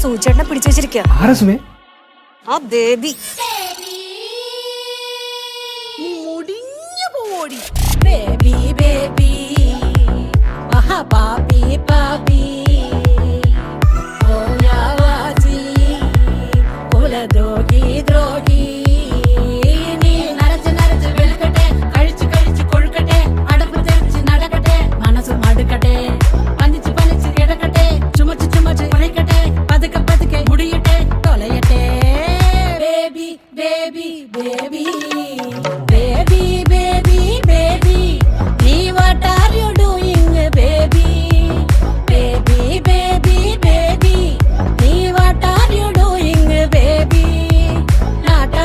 സൂചേട്ടനെ പിടിച്ചു വെച്ചിരിക്കുക. ആ ബേബി മുടിഞ്ഞു പോടി. ബേബി ബേബി മഹാപാപി പാപി ഓയാവാസി കുലദ്രോഹി ദ്രോഹി. നീ നരച്ച് നരച്ച് വെളുക്കട്ടെ, കഴിച്ച് കഴിച്ച് കൊഴുക്കട്ടെ, അടപ്പ് തെറിച്ച് നടക്കട്ടെ, മനസ്സ് മടുക്കട്ടെ, പനിച്ച് പനിച്ച് കിടക്കട്ടെ, ചുമച്ച് ചുമച്ച് കുഴക്കട്ടെ, പതുക്കെ പതുക്കെ മുടിയട്ടെ തൊലയട്ടെ. Baby baby baby